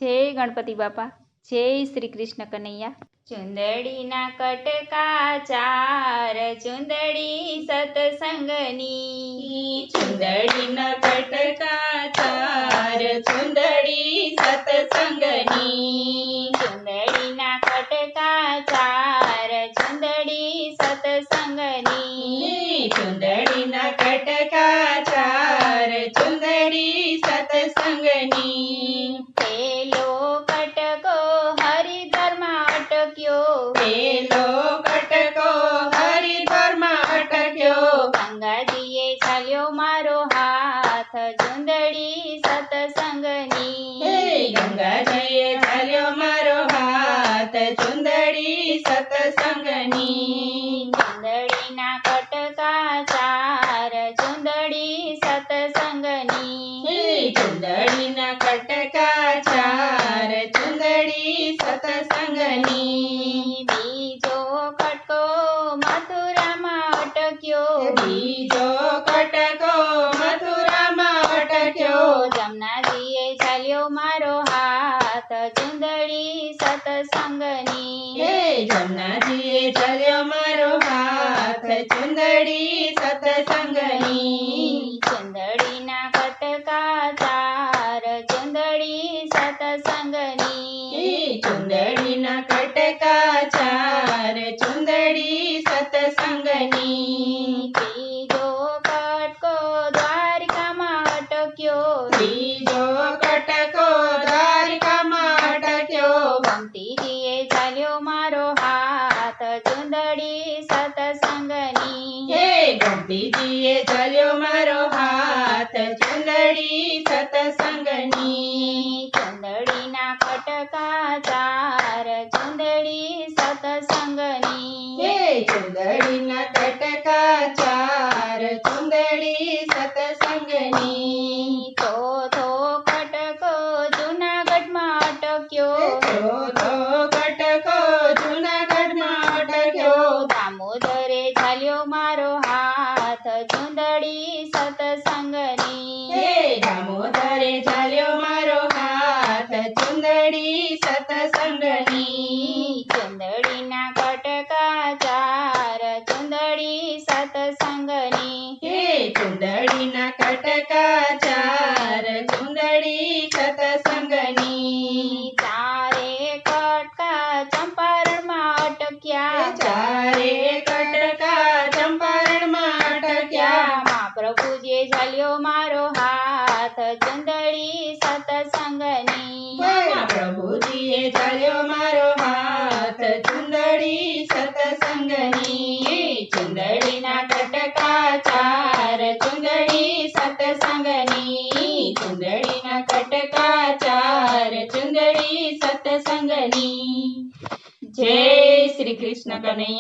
જય ગણપતિ બાપા, જય શ્રી કૃષ્ણ કનૈયા। ચુંદડીના કટકા ચાર, ચુંદડી સતસંગની। ચુંદડીના કટકા ચાર, ચુંદડી સતસંગની। ચુંદડીના કટકા ચાર, ચુંદડી સતસંગની। ચુંદડીના કટકા ચાર, ચુંદડી સતસંગની। પેલો કટકો હરિદ્વારમાં અટક્યો, પેલો કટકો હરિદ્વારમાં અટક્યો। ગંગાજીએ ઝાલ્યો મારો હાથ, ચુંદડી સતસંગની। ગંગાજીએ ઝાલ્યો મારો હાથ, ચુંદડી સતસંગની। ચુંદડીના કટકા ચાર, ચુંદડી સતસંગની। ચુંદડીના કટકા ચાર, ચુંદડી સતસંગની। બીજો કટકો મથુરામાં અટક્યો, બીજો કટકો મથુરામાં અટક્યો। જમનાજીએ ઝાલ્યો મારો હાથ, ચુંદડી સતસંગની। જમનાજીએ ઝાલ્યો મારો હાથ, ચુંદડી સતસંગની। ચુંદડીના કટકા ચાર, ચુંદડી સતસંગની। ચુંદડીના કટકા ચાર, ચુંદડી સતસંગની। ત્રીજો કટકો દ્વારિકામાં અટક્યો, ત્રીજો કટકો દ્વારિકામાં અટક્યો। ગમતીજીએ ઝાલ્યો મારો હાથ, ચુંદડી સતસંગની। ગોપીજીએ ઝાલ્યો મારો હાથ, ચુંદડી સતસંગની। ચુંદડીના કટકા ચાર, ચુંદડી સતસંગની। ચુંદડીના કટકા ચાર, ચુંદડી સતસંગની। ચોથો કટકો જૂનાગઢમાં અટક્યો, ચોથો કટકો જૂનાગઢમાં અટક્યો। દામોદરે ઝાલ્યો મારો હાથ, ચુંદડી સતસંગની। દામોદરે ઝાલ્યો મારો હાથ, ચુંદડી સતસંગની। ચુંદડીના કટકા ચાર, ચુંદડી સતસંગની। ચુંદડીના કટકા ચાર, ચુંદડી સતસંગની। ચારે કટકા ચંપારણમાં અટક્યા, ચારે કટકા ચંપારણમાં અટક્યા। મહાપ્રભુજીએ ઝાલ્યો મારો હાથ, ચુંદડી સતસંગની। પ્રભુજીએ ઝાલ્યો મારો હાથ, ચુંદડી સતસંગની। ચુંદડીના કટકા ચાર, ચુંદડી સતસંગની। ચુંદડીના કટકા ચાર, ચુંદડી સતસંગની। જય શ્રી કૃષ્ણ કનૈયા।